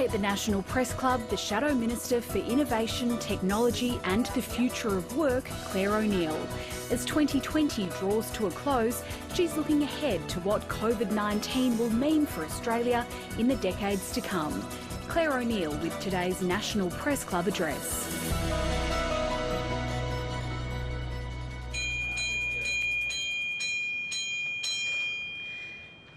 Today at the National Press Club, the Shadow Minister for Innovation, Technology and the Future of Work, Clare O'Neil. As 2020 draws to a close, she's looking ahead to what COVID-19 will mean for Australia in the decades to come. Clare O'Neil with today's National Press Club address.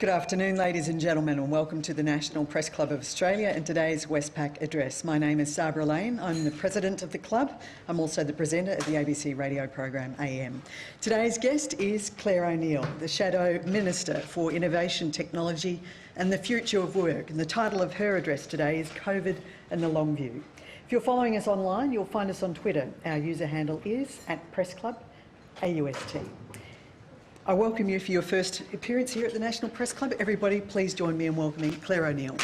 Good afternoon, ladies and gentlemen, and welcome to the National Press Club of Australia and today's Westpac address. My name is Sabra Lane. I'm the president of the club. I'm also the presenter of the ABC radio program AM. Today's guest is Clare O'Neil, the Shadow Minister for Innovation, Technology and the Future of Work. And the title of her address today is COVID and the Long View. If you're following us online, you'll find us on Twitter. Our user handle is @PressClubAUST. I welcome you for your first appearance here at the National Press Club. Everybody, please join me in welcoming Clare O'Neil.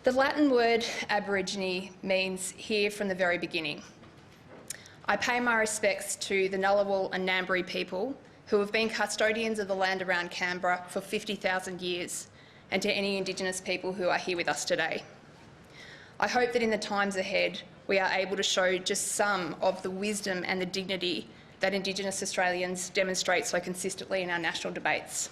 The Latin word Aborigine means here from the very beginning. I pay my respects to the Ngunnawal and Ngambri people who have been custodians of the land around Canberra for 50,000 years, and to any Indigenous people who are here with us today. I hope that in the times ahead we are able to show just some of the wisdom and the dignity that Indigenous Australians demonstrate so consistently in our national debates.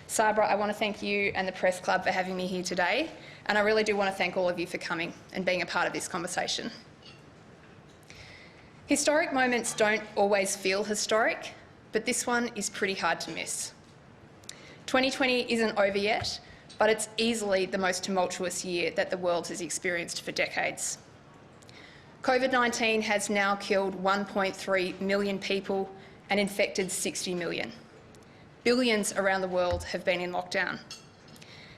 Sabra, I want to thank you and the Press Club for having me here today, and I really do want to thank all of you for coming and being a part of this conversation. Historic moments don't always feel historic, but this one is pretty hard to miss. 2020 isn't over yet, but it's easily the most tumultuous year that the world has experienced for decades. COVID-19 has now killed 1.3 million people and infected 60 million. Billions around the world have been in lockdown.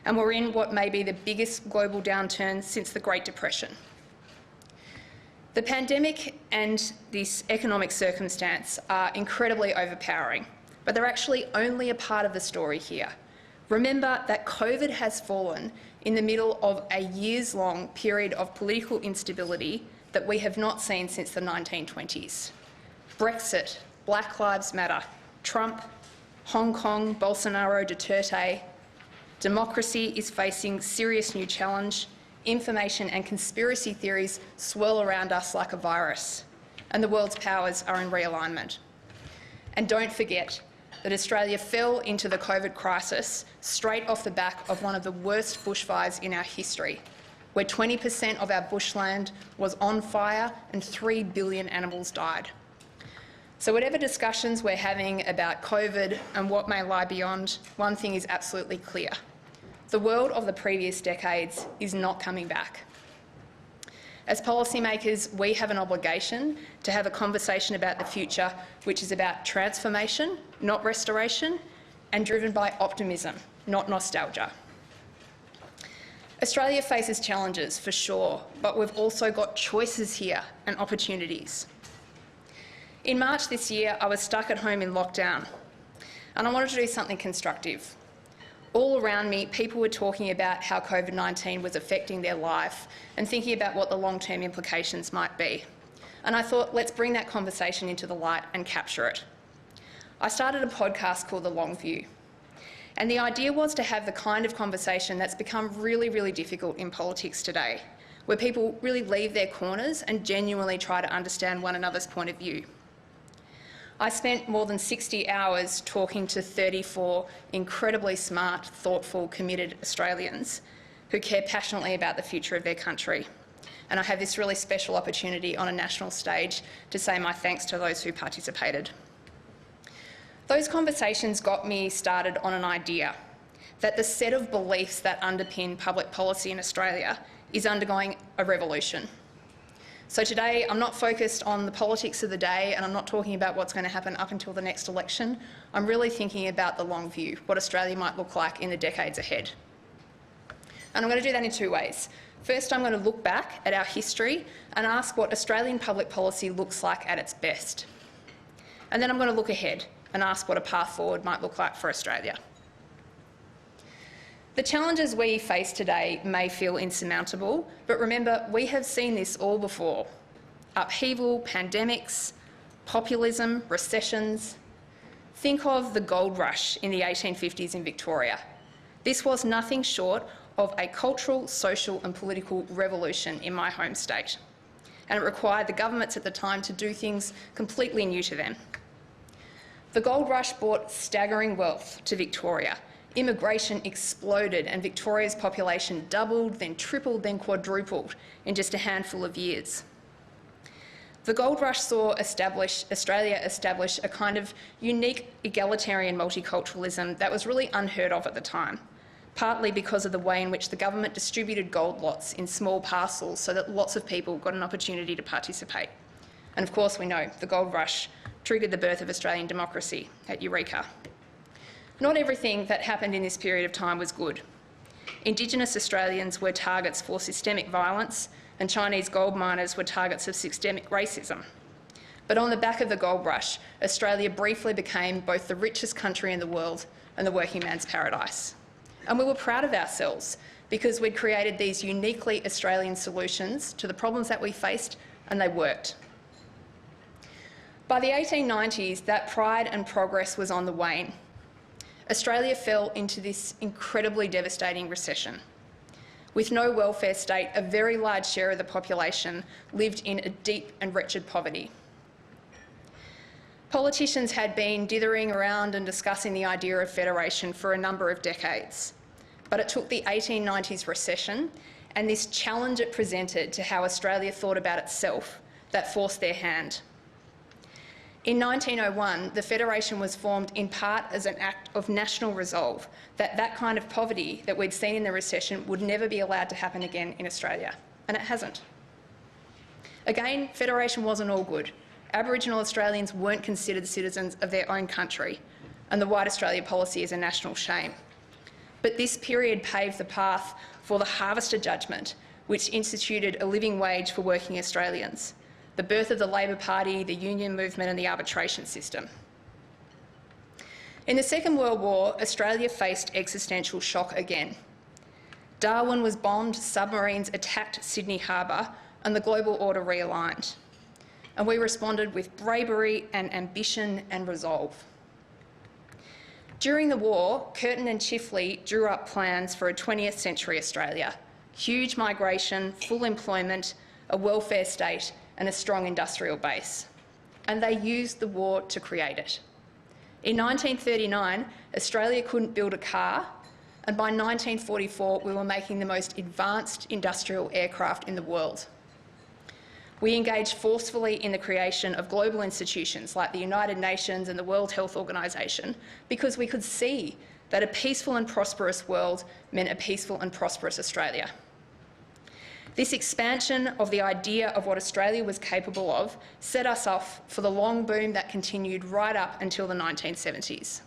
And we're in what may be the biggest global downturn since the Great Depression. The pandemic and this economic circumstance are incredibly overpowering, but they're actually only a part of the story here. Remember that COVID has fallen in the middle of a years-long period of political instability that we have not seen since the 1920s. Brexit, Black Lives Matter, Trump, Hong Kong, Bolsonaro, Duterte. Democracy is facing serious new challenge. Information and conspiracy theories swirl around us like a virus, and the world's powers are in realignment. And don't forget that Australia fell into the COVID crisis straight off the back of one of the worst bushfires in our history, where 20% of our bushland was on fire and 3 billion animals died. So whatever discussions we're having about COVID and what may lie beyond, one thing is absolutely clear. The world of the previous decades is not coming back. As policymakers, we have an obligation to have a conversation about the future which is about transformation, not restoration, and driven by optimism, not nostalgia. Australia faces challenges for sure, but we've also got choices here and opportunities. In March this year, I was stuck at home in lockdown, and I wanted to do something constructive. All around me, people were talking about how COVID-19 was affecting their life and thinking about what the long-term implications might be. And I thought, let's bring that conversation into the light and capture it. I started a podcast called The Long View. And the idea was to have the kind of conversation that's become really, really difficult in politics today, where people really leave their corners and genuinely try to understand one another's point of view. I spent more than 60 hours talking to 34 incredibly smart, thoughtful, committed Australians who care passionately about the future of their country. And I have this really special opportunity on a national stage to say my thanks to those who participated. Those conversations got me started on an idea that the set of beliefs that underpin public policy in Australia is undergoing a revolution. So today, I'm not focused on the politics of the day, and I'm not talking about what's going to happen up until the next election. I'm really thinking about the long view, what Australia might look like in the decades ahead. And I'm going to do that in two ways. First, I'm going to look back at our history and ask what Australian public policy looks like at its best. And then I'm going to look ahead and ask what a path forward might look like for Australia. The challenges we face today may feel insurmountable, but remember, we have seen this all before. Upheaval, pandemics, populism, recessions. Think of the gold rush in the 1850s in Victoria. This was nothing short of a cultural, social and political revolution in my home state, and it required the governments at the time to do things completely new to them. The gold rush brought staggering wealth to Victoria. Immigration exploded and Victoria's population doubled, then tripled, then quadrupled in just a handful of years. The gold rush saw Australia establish a kind of unique egalitarian multiculturalism that was really unheard of at the time, partly because of the way in which the government distributed gold lots in small parcels so that lots of people got an opportunity to participate. And of course we know the gold rush triggered the birth of Australian democracy at Eureka. Not everything that happened in this period of time was good. Indigenous Australians were targets for systemic violence and Chinese gold miners were targets of systemic racism. But on the back of the gold rush, Australia briefly became both the richest country in the world and the working man's paradise. And we were proud of ourselves because we'd created these uniquely Australian solutions to the problems that we faced, and they worked. By the 1890s, that pride and progress was on the wane. Australia fell into this incredibly devastating recession. With no welfare state, a very large share of the population lived in a deep and wretched poverty. Politicians had been dithering around and discussing the idea of federation for a number of decades, but it took the 1890s recession and this challenge it presented to how Australia thought about itself that forced their hand. In 1901, the Federation was formed in part as an act of national resolve that that kind of poverty that we'd seen in the recession would never be allowed to happen again in Australia, and it hasn't. Again, Federation wasn't all good. Aboriginal Australians weren't considered citizens of their own country, and the White Australia policy is a national shame. But this period paved the path for the Harvester Judgment, which instituted a living wage for working Australians, the birth of the Labor Party, the union movement and the arbitration system. In the Second World War, Australia faced existential shock again. Darwin was bombed, submarines attacked Sydney Harbour and the global order realigned. And we responded with bravery and ambition and resolve. During the war, Curtin and Chifley drew up plans for a 20th century Australia: huge migration, full employment, a welfare state and a strong industrial base. And they used the war to create it. In 1939, Australia couldn't build a car, and by 1944 we were making the most advanced industrial aircraft in the world. We engaged forcefully in the creation of global institutions like the United Nations and the World Health Organization because we could see that a peaceful and prosperous world meant a peaceful and prosperous Australia. This expansion of the idea of what Australia was capable of set us off for the long boom that continued right up until the 1970s.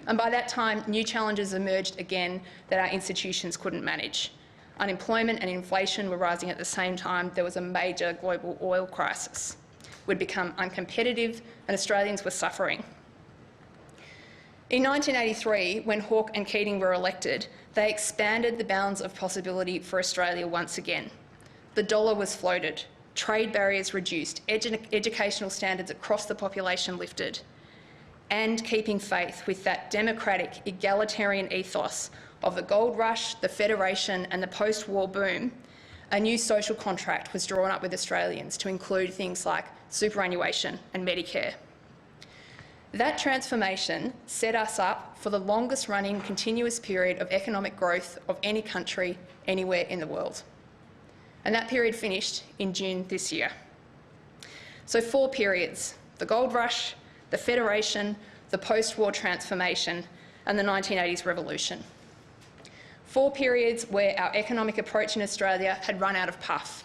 And by that time, new challenges emerged again that our institutions couldn't manage. Unemployment and inflation were rising at the same time. There was a major global oil crisis. We'd become uncompetitive and Australians were suffering. In 1983, when Hawke and Keating were elected, they expanded the bounds of possibility for Australia once again. The dollar was floated, trade barriers reduced, educational standards across the population lifted, and keeping faith with that democratic, egalitarian ethos of the gold rush, the Federation and the post-war boom, a new social contract was drawn up with Australians to include things like superannuation and Medicare. That transformation set us up for the longest running continuous period of economic growth of any country anywhere in the world. And that period finished in June this year. So 4 periods: the gold rush, the Federation, the post-war transformation and the 1980s revolution. 4 periods where our economic approach in Australia had run out of puff.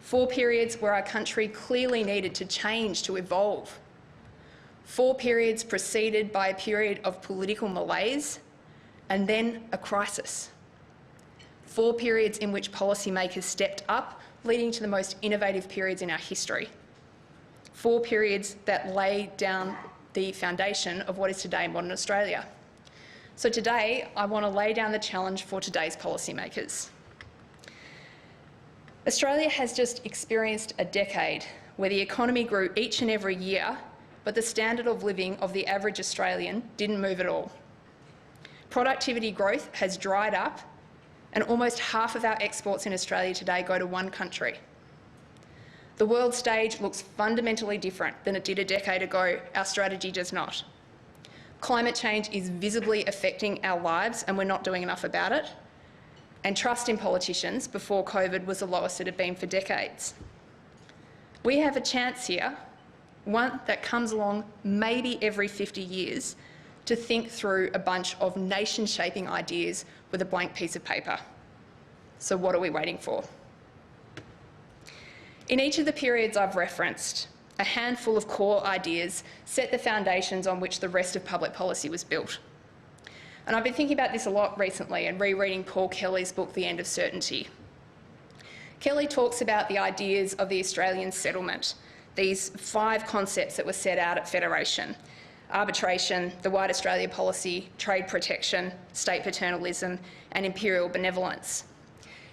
4 periods where our country clearly needed to change, to evolve. 4 periods preceded by a period of political malaise and then a crisis. 4 periods in which policymakers stepped up, leading to the most innovative periods in our history. 4 periods that laid down the foundation of what is today modern Australia. So today, I want to lay down the challenge for today's policymakers. Australia has just experienced a decade where the economy grew each and every year, but the standard of living of the average Australian didn't move at all. Productivity growth has dried up, and almost half of our exports in Australia today go to one country. The world stage looks fundamentally different than it did a decade ago. Our strategy does not. Climate change is visibly affecting our lives, and we're not doing enough about it. And trust in politicians before COVID was the lowest it had been for decades. We have a chance here, one that comes along maybe every 50 years, to think through a bunch of nation-shaping ideas with a blank piece of paper. So what are we waiting for? In each of the periods I've referenced, a handful of core ideas set the foundations on which the rest of public policy was built. And I've been thinking about this a lot recently and rereading Paul Kelly's book, The End of Certainty. Kelly talks about the ideas of the Australian settlement, these 5 concepts that were set out at Federation: arbitration, the White Australia policy, trade protection, state paternalism, and imperial benevolence.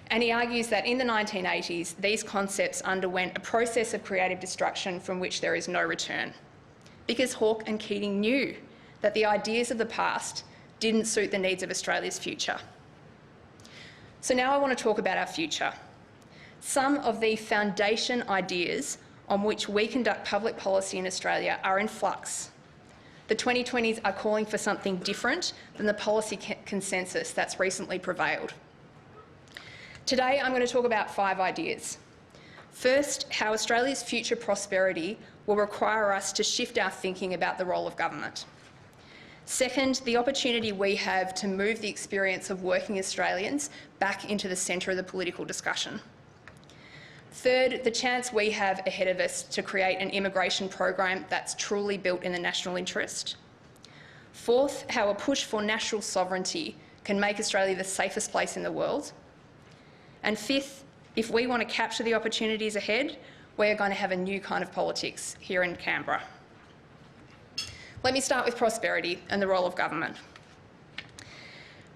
And he argues that in the 1980s, these concepts underwent a process of creative destruction from which there is no return, because Hawke and Keating knew that the ideas of the past didn't suit the needs of Australia's future. So now I want to talk about our future. Some of the foundation ideas on which we conduct public policy in Australia are in flux. The 2020s are calling for something different than the policy consensus that's recently prevailed. Today, I'm going to talk about 5 ideas. First, how Australia's future prosperity will require us to shift our thinking about the role of government. Second, the opportunity we have to move the experience of working Australians back into the centre of the political discussion. Third, the chance we have ahead of us to create an immigration program that's truly built in the national interest. Fourth, how a push for national sovereignty can make Australia the safest place in the world. And fifth, if we want to capture the opportunities ahead, we're going to have a new kind of politics here in Canberra. Let me start with prosperity and the role of government.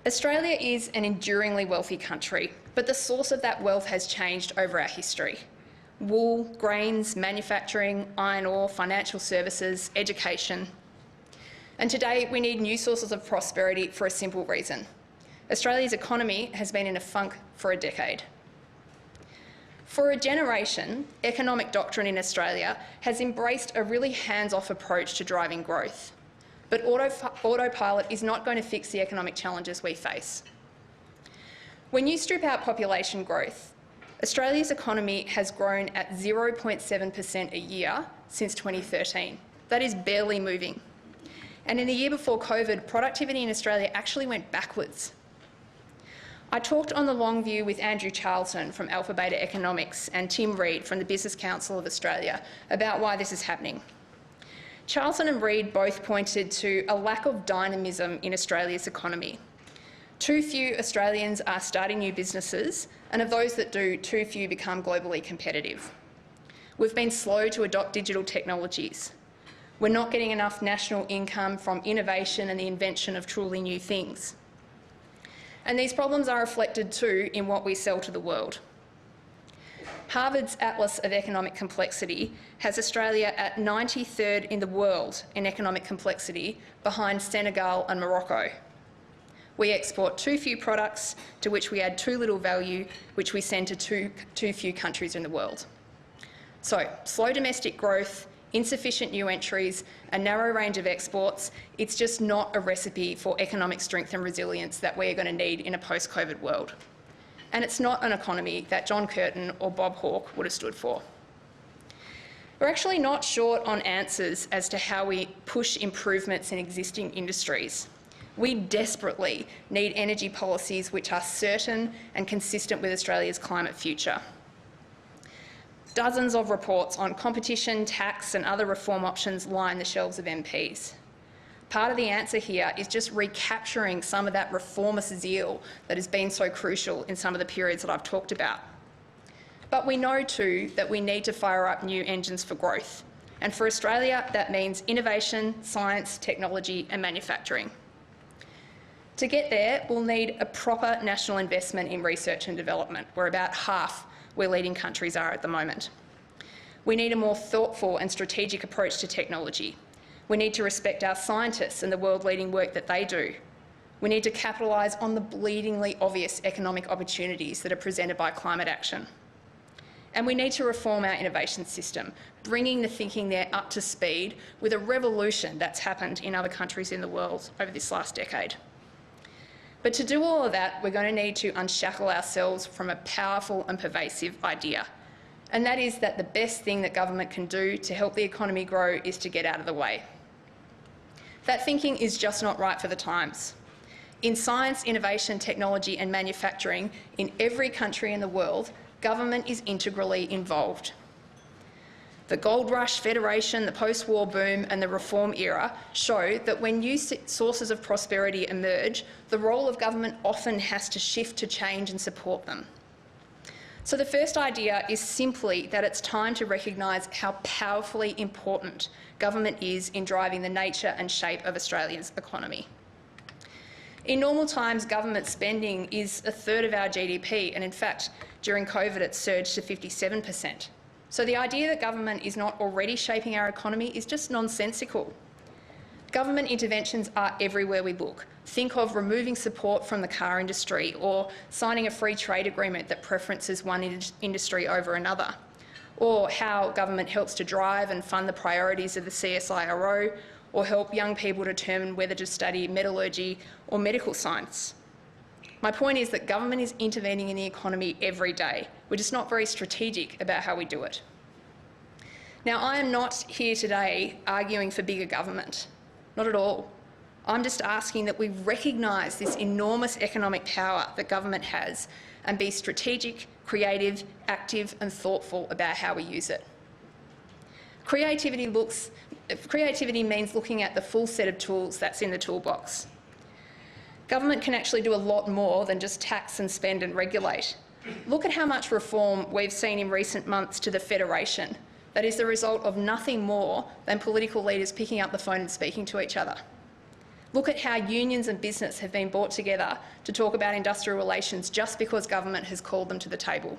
Australia is an enduringly wealthy country, but the source of that wealth has changed over our history. Wool, grains, manufacturing, iron ore, financial services, education. And today we need new sources of prosperity for a simple reason. Australia's economy has been in a funk for a decade. For a generation, economic doctrine in Australia has embraced a really hands-off approach to driving growth. But autopilot is not going to fix the economic challenges we face. When you strip out population growth, Australia's economy has grown at 0.7% a year since 2013. That is barely moving. And in the year before COVID, productivity in Australia actually went backwards. I talked on the long view with Andrew Charlton from Alpha Beta Economics and Tim Reid from the Business Council of Australia about why this is happening. Charlton and Reid both pointed to a lack of dynamism in Australia's economy. Too few Australians are starting new businesses, and of those that do, too few become globally competitive. We've been slow to adopt digital technologies. We're not getting enough national income from innovation and the invention of truly new things. And these problems are reflected too in what we sell to the world. Harvard's Atlas of Economic Complexity has Australia at 93rd in the world in economic complexity, behind Senegal and Morocco. We export too few products, to which we add too little value, which we send to too few countries in the world. So, slow domestic growth, insufficient new entries, a narrow range of exports, it's just not a recipe for economic strength and resilience that we're going to need in a post-COVID world. And it's not an economy that John Curtin or Bob Hawke would have stood for. We're actually not short on answers as to how we push improvements in existing industries. We desperately need energy policies which are certain and consistent with Australia's climate future. Dozens of reports on competition, tax and other reform options line the shelves of MPs. Part of the answer here is just recapturing some of that reformist zeal that has been so crucial in some of the periods that I've talked about. But we know too that we need to fire up new engines for growth. And for Australia, that means innovation, science, technology and manufacturing. To get there, we'll need a proper national investment in research and development, where about half where leading countries are at the moment. We need a more thoughtful and strategic approach to technology, We need to respect our scientists and the world-leading work that they do. We need to capitalise on the bleedingly obvious economic opportunities that are presented by climate action. And we need to reform our innovation system, bringing the thinking there up to speed with a revolution that's happened in other countries in the world over this last decade. But to do all of that, we're going to need to unshackle ourselves from a powerful and pervasive idea. And that is that the best thing that government can do to help the economy grow is to get out of the way. That thinking is just not right for the times. In science, innovation, technology and manufacturing, in every country in the world, government is integrally involved. The gold rush, federation, the post-war boom and the reform era show that when new sources of prosperity emerge, the role of government often has to shift to change and support them. So the first idea is simply that it's time to recognise how powerfully important government is in driving the nature and shape of Australia's economy. In normal times, government spending is a third of our GDP, and in fact, during COVID, it surged to 57%. So the idea that government is not already shaping our economy is just nonsensical. Government interventions are everywhere we look. Think of removing support from the car industry or signing a free trade agreement that preferences one industry over another, or how government helps to drive and fund the priorities of the CSIRO, or help young people determine whether to study metallurgy or medical science. My point is that government is intervening in the economy every day. We're just not very strategic about how we do it. Now, I am not here today arguing for bigger government. Not at all. I'm just asking that we recognise this enormous economic power that government has and be strategic, creative, active and thoughtful about how we use it. Creativity means looking at the full set of tools that's in the toolbox. Government can actually do a lot more than just tax and spend and regulate. Look at how much reform we've seen in recent months to the Federation. That is the result of nothing more than political leaders picking up the phone and speaking to each other. Look at how unions and business have been brought together to talk about industrial relations just because government has called them to the table.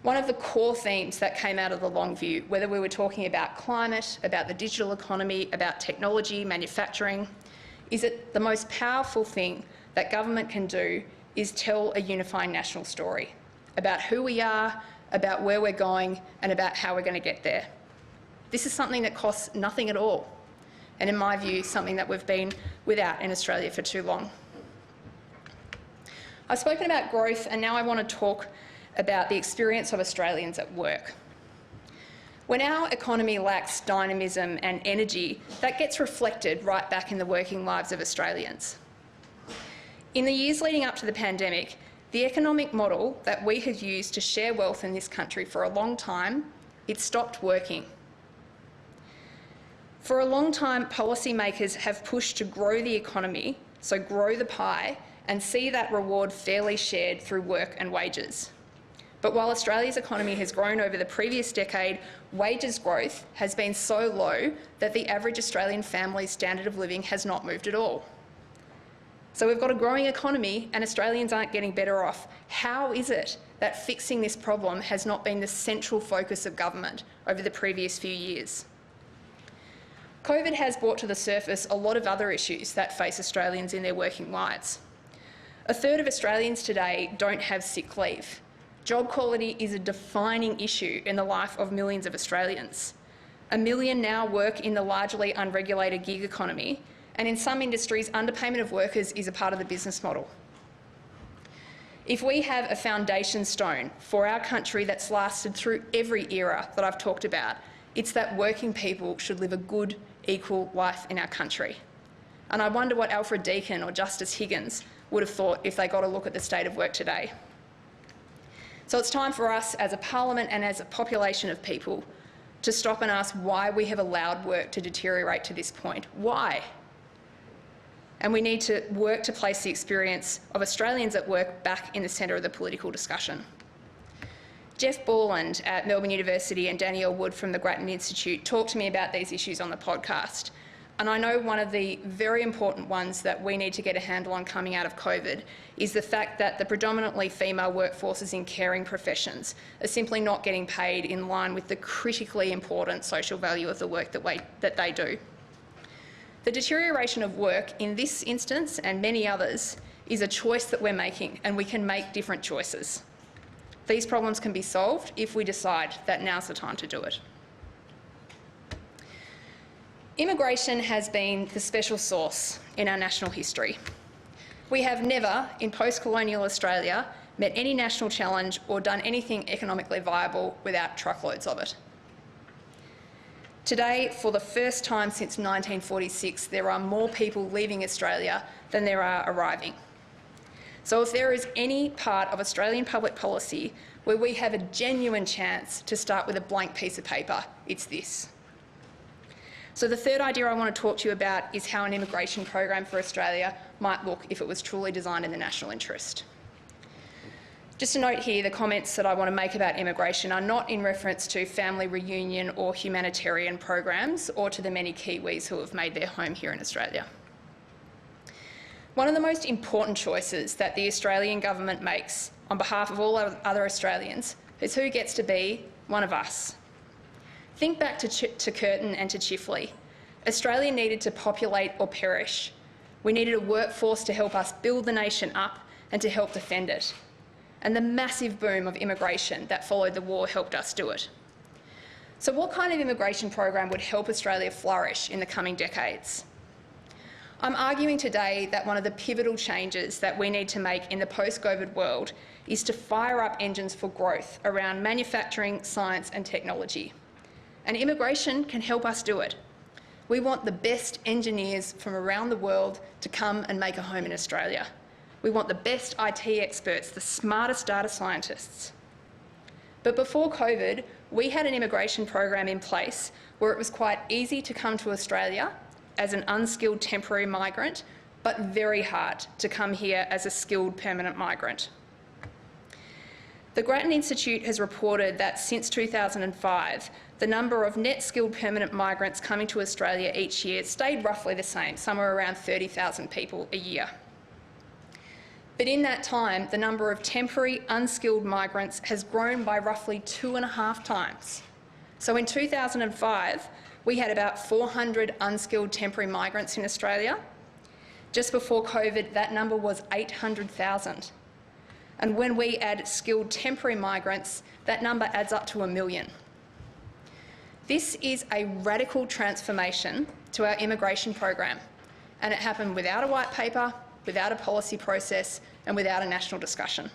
One of the core themes that came out of the long view, whether we were talking about climate, about the digital economy, about technology, manufacturing, is that the most powerful thing that government can do is tell a unifying national story about who we are, about where we're going and about how we're going to get there. This is something that costs nothing at all, and in my view, something that we've been without in Australia for too long. I've spoken about growth, and now I want to talk about the experience of Australians at work. When our economy lacks dynamism and energy, that gets reflected right back in the working lives of Australians. In the years leading up to the pandemic, the economic model that we had used to share wealth in this country for a long time, it stopped working. For a long time, policymakers have pushed to grow the economy, so grow the pie, and see that reward fairly shared through work and wages. But while Australia's economy has grown over the previous decade, wages growth has been so low that the average Australian family's standard of living has not moved at all. So we've got a growing economy and Australians aren't getting better off. How is it that fixing this problem has not been the central focus of government over the previous few years? COVID has brought to the surface a lot of other issues that face Australians in their working lives. A third of Australians today don't have sick leave. Job quality is a defining issue in the life of millions of Australians. 1 million now work in the largely unregulated gig economy, and in some industries, underpayment of workers is a part of the business model. If we have a foundation stone for our country that's lasted through every era that I've talked about, it's that working people should live a good, equal life in our country. And I wonder what Alfred Deakin or Justice Higgins would have thought if they got a look at the state of work today. So it's time for us as a parliament and as a population of people to stop and ask why we have allowed work to deteriorate to this point. Why? And we need to work to place the experience of Australians at work back in the centre of the political discussion. Jeff Borland at Melbourne University and Danielle Wood from the Grattan Institute talked to me about these issues on the podcast. and I know one of the very important ones that we need to get a handle on coming out of COVID is the fact that the predominantly female workforces in caring professions are simply not getting paid in line with the critically important social value of the work that they do. The deterioration of work in this instance and many others is a choice that we're making, and we can make different choices. These problems can be solved if we decide that now's the time to do it. Immigration has been the special sauce in our national history. We have never, in post-colonial Australia, met any national challenge or done anything economically viable without truckloads of it. Today, for the first time since 1946, there are more people leaving Australia than there are arriving. So if there is any part of Australian public policy where we have a genuine chance to start with a blank piece of paper, it's this. So the third idea I want to talk to you about is how an immigration program for Australia might look if it was truly designed in the national interest. Just a note here, the comments that I want to make about immigration are not in reference to family reunion or humanitarian programs or to the many Kiwis who have made their home here in Australia. One of the most important choices that the Australian government makes on behalf of all other Australians is who gets to be one of us. Think back to Curtin and to Chifley. Australia needed to populate or perish. We needed a workforce to help us build the nation up and to help defend it. And the massive boom of immigration that followed the war helped us do it. So what kind of immigration program would help Australia flourish in the coming decades? I'm arguing today that one of the pivotal changes that we need to make in the post-COVID world is to fire up engines for growth around manufacturing, science and technology. And immigration can help us do it. We want the best engineers from around the world to come and make a home in Australia. We want the best IT experts, the smartest data scientists. But before COVID, we had an immigration program in place where it was quite easy to come to Australia as an unskilled temporary migrant, but very hard to come here as a skilled permanent migrant. The Grattan Institute has reported that since 2005, the number of net skilled permanent migrants coming to Australia each year stayed roughly the same, somewhere around 30,000 people a year. But in that time, the number of temporary unskilled migrants has grown by roughly 2.5 times. So in 2005, we had about 400 unskilled temporary migrants in Australia. Just before COVID, that number was 800,000. And when we add skilled temporary migrants, that number adds up to 1 million. This is a radical transformation to our immigration program, and it happened without a white paper, without a policy process, and without a national discussion.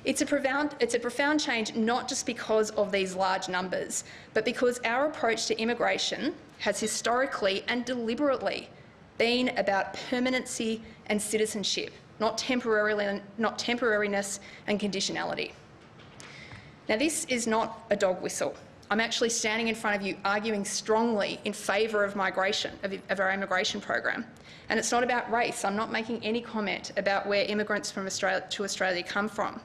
It's a profound change not just because of these large numbers, but because our approach to immigration has historically and deliberately been about permanency and citizenship, not temporariness and conditionality. Now, this is not a dog whistle. I'm actually standing in front of you arguing strongly in favour of migration, of our immigration program. And it's not about race. I'm not making any comment about where immigrants from Australia come from.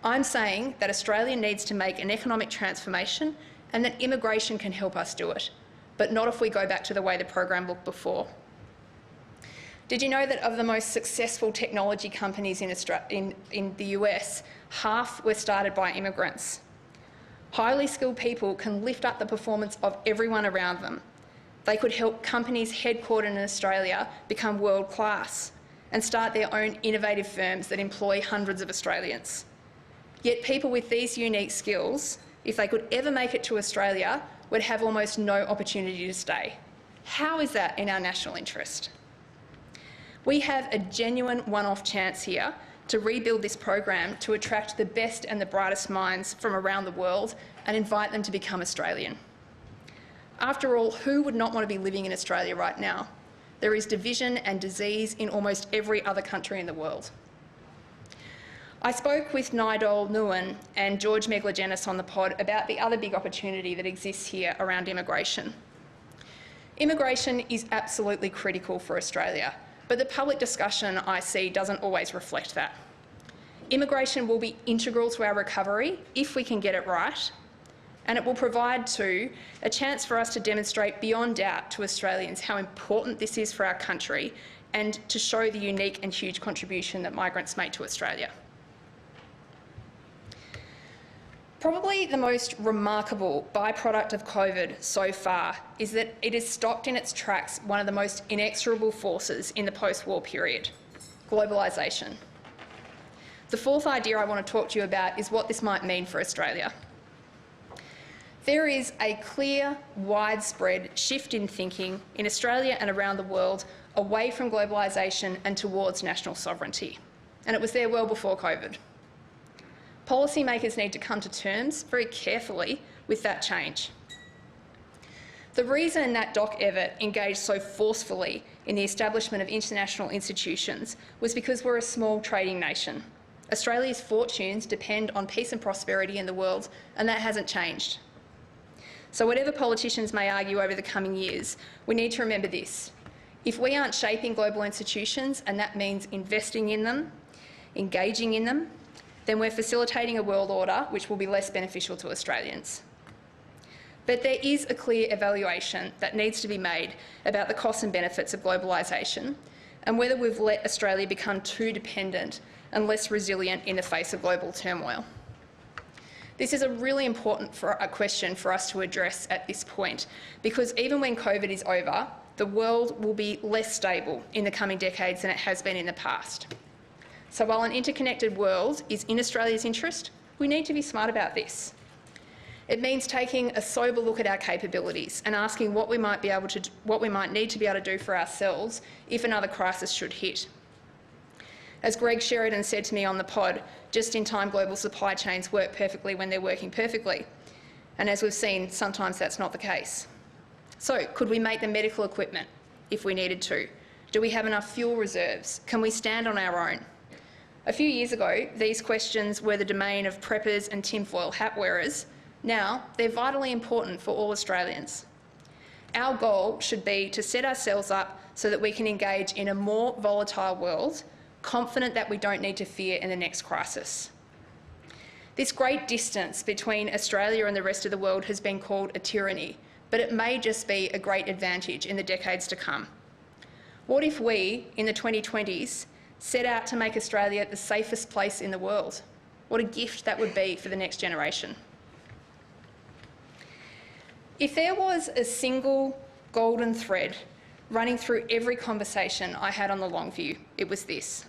I'm saying that Australia needs to make an economic transformation and that immigration can help us do it, but not if we go back to the way the program looked before. Did you know that of the most successful technology companies in the US, half were started by immigrants? Highly skilled people can lift up the performance of everyone around them. They could help companies headquartered in Australia become world class and start their own innovative firms that employ hundreds of Australians. Yet people with these unique skills, if they could ever make it to Australia, would have almost no opportunity to stay. How is that in our national interest? We have a genuine one-off chance here to rebuild this program to attract the best and the brightest minds from around the world and invite them to become Australian. After all, who would not want to be living in Australia right now? There is division and disease in almost every other country in the world. I spoke with Nidal Nguyen and George Meglogenis on the pod about the other big opportunity that exists here around immigration. Immigration is absolutely critical for Australia, but the public discussion I see doesn't always reflect that. Immigration will be integral to our recovery if we can get it right, And it will provide, too, a chance for us to demonstrate beyond doubt to Australians how important this is for our country and to show the unique and huge contribution that migrants make to Australia. Probably the most remarkable byproduct of COVID so far is that it has stopped in its tracks one of the most inexorable forces in the post-war period: globalisation. The fourth idea I want to talk to you about is what this might mean for Australia. There is a clear, widespread shift in thinking in Australia and around the world away from globalisation and towards national sovereignty. And it was there well before COVID. Policymakers need to come to terms very carefully with that change. The reason that Doc Evatt engaged so forcefully in the establishment of international institutions was because we're a small trading nation. Australia's fortunes depend on peace and prosperity in the world, and that hasn't changed. So whatever politicians may argue over the coming years, we need to remember this. If we aren't shaping global institutions, and that means investing in them, engaging in them, then we're facilitating a world order which will be less beneficial to Australians. But there is a clear evaluation that needs to be made about the costs and benefits of globalisation and whether we've let Australia become too dependent and less resilient in the face of global turmoil. This is a really important question for us to address at this point, because even when COVID is over, the world will be less stable in the coming decades than it has been in the past. So while an interconnected world is in Australia's interest, we need to be smart about this. It means taking a sober look at our capabilities and asking what we might need to be able to do for ourselves if another crisis should hit. As Greg Sheridan said to me on the pod, just-in-time global supply chains work perfectly when they're working perfectly. And as we've seen, sometimes that's not the case. So could we make the medical equipment if we needed to? Do we have enough fuel reserves? Can we stand on our own? A few years ago, these questions were the domain of preppers and tinfoil hat wearers. Now, they're vitally important for all Australians. Our goal should be to set ourselves up so that we can engage in a more volatile world, confident that we don't need to fear in the next crisis. This great distance between Australia and the rest of the world has been called a tyranny, but it may just be a great advantage in the decades to come. What if we, in the 2020s, set out to make Australia the safest place in the world? What a gift that would be for the next generation. If there was a single golden thread running through every conversation I had on the long view, it was this: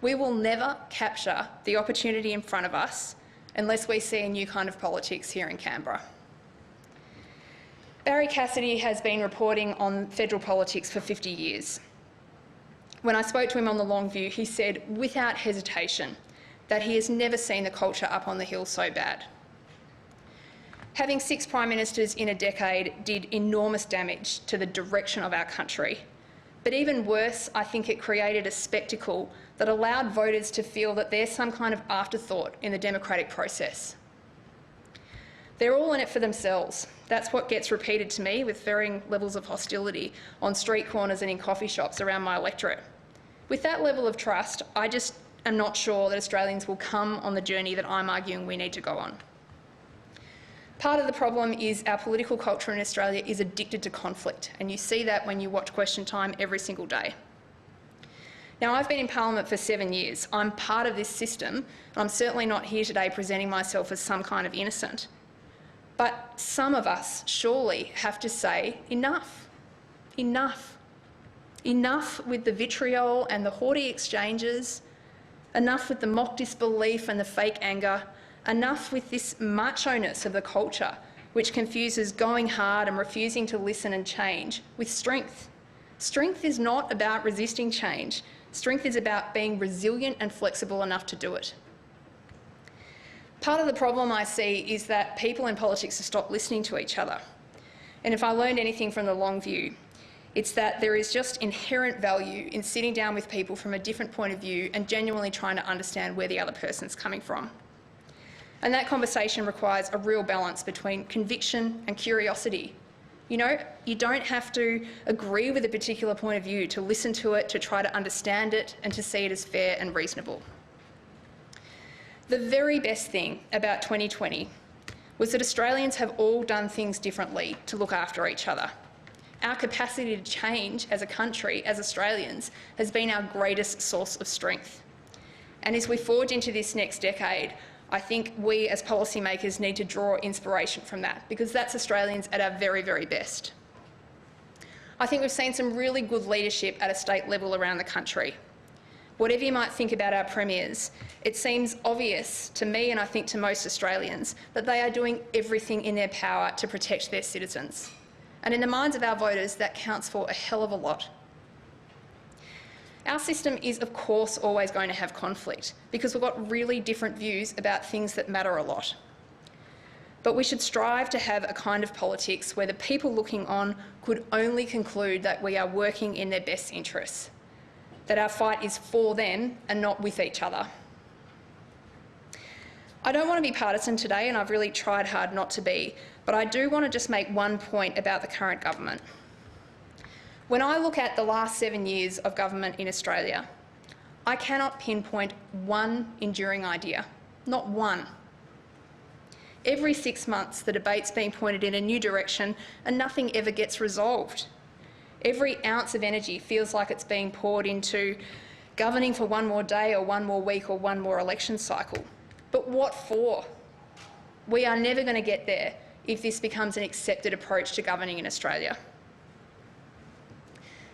we will never capture the opportunity in front of us unless we see a new kind of politics here in Canberra. Barry Cassidy has been reporting on federal politics for 50 years. When I spoke to him on the long view, he said without hesitation that he has never seen the culture up on the hill so bad. Having 6 prime ministers in a decade did enormous damage to the direction of our country. But even worse, I think it created a spectacle that allowed voters to feel that there's some kind of afterthought in the democratic process. They're all in it for themselves. That's what gets repeated to me with varying levels of hostility on street corners and in coffee shops around my electorate. With that level of trust, I just am not sure that Australians will come on the journey that I'm arguing we need to go on. Part of the problem is our political culture in Australia is addicted to conflict, and you see that when you watch Question Time every single day. Now, I've been in Parliament for 7 years. I'm part of this system, and I'm certainly not here today presenting myself as some kind of innocent. But some of us surely have to say enough, enough. Enough with the vitriol and the haughty exchanges, enough with the mock disbelief and the fake anger, enough with this macho-ness of the culture, which confuses going hard and refusing to listen and change with strength. Strength is not about resisting change. Strength is about being resilient and flexible enough to do it. Part of the problem I see is that people in politics have stopped listening to each other. And if I learned anything from the long view, it's that there is just inherent value in sitting down with people from a different point of view and genuinely trying to understand where the other person's coming from. And that conversation requires a real balance between conviction and curiosity. You know, you don't have to agree with a particular point of view to listen to it, to try to understand it, and to see it as fair and reasonable. The very best thing about 2020 was that Australians have all done things differently to look after each other. Our capacity to change as a country, as Australians, has been our greatest source of strength. And as we forge into this next decade, I think we as policymakers need to draw inspiration from that, because that's Australians at our very, very best. I think we've seen some really good leadership at a state level around the country. Whatever you might think about our premiers, it seems obvious to me, and I think to most Australians, that they are doing everything in their power to protect their citizens. And in the minds of our voters, that counts for a hell of a lot. Our system is, of course, always going to have conflict, because we've got really different views about things that matter a lot. But we should strive to have a kind of politics where the people looking on could only conclude that we are working in their best interests, that our fight is for them and not with each other. I don't want to be partisan today, and I've really tried hard not to be, but I do want to just make one point about the current government. When I look at the last 7 years of government in Australia, I cannot pinpoint one enduring idea, not one. Every 6 months, the debate's being pointed in a new direction and nothing ever gets resolved. Every ounce of energy feels like it's being poured into governing for one more day or one more week or one more election cycle. But what for? We are never going to get there if this becomes an accepted approach to governing in Australia.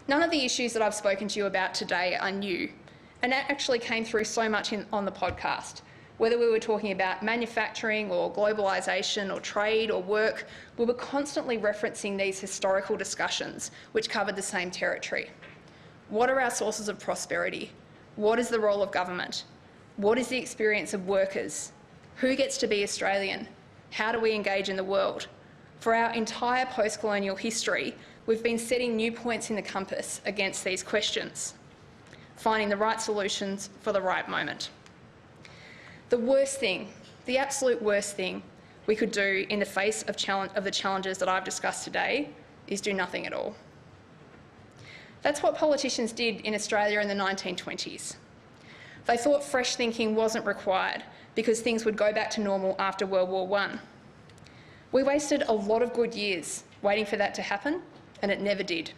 None of the issues that I've spoken to you about today are new, and that actually came through so much on the podcast. Whether we were talking about manufacturing or globalisation or trade or work, we were constantly referencing these historical discussions which covered the same territory. What are our sources of prosperity? What is the role of government? What is the experience of workers? Who gets to be Australian? How do we engage in the world? For our entire post-colonial history, we've been setting new points in the compass against these questions, finding the right solutions for the right moment. The worst thing, the absolute worst thing we could do in the face of the challenges that I've discussed today is do nothing at all. That's what politicians did in Australia in the 1920s. They thought fresh thinking wasn't required because things would go back to normal after World War I. We wasted a lot of good years waiting for that to happen, and it never did.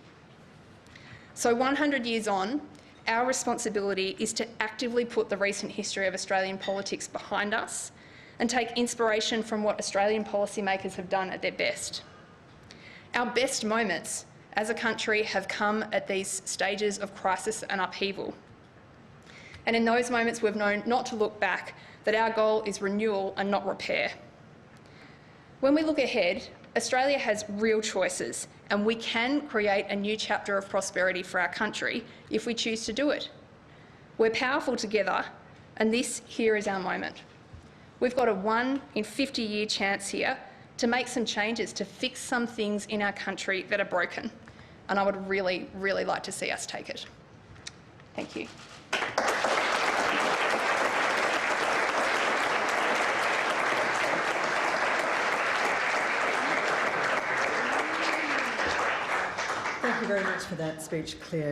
So 100 years on, our responsibility is to actively put the recent history of Australian politics behind us and take inspiration from what Australian policymakers have done at their best. Our best moments as a country have come at these stages of crisis and upheaval. And in those moments, we've known not to look back, that our goal is renewal and not repair. When we look ahead, Australia has real choices, and we can create a new chapter of prosperity for our country if we choose to do it. We're powerful together, and this here is our moment. We've got a 1 in 50-year chance here to make some changes, to fix some things in our country that are broken, and I would really, really like to see us take it. Thank you. Thank you very much for that speech, Clare.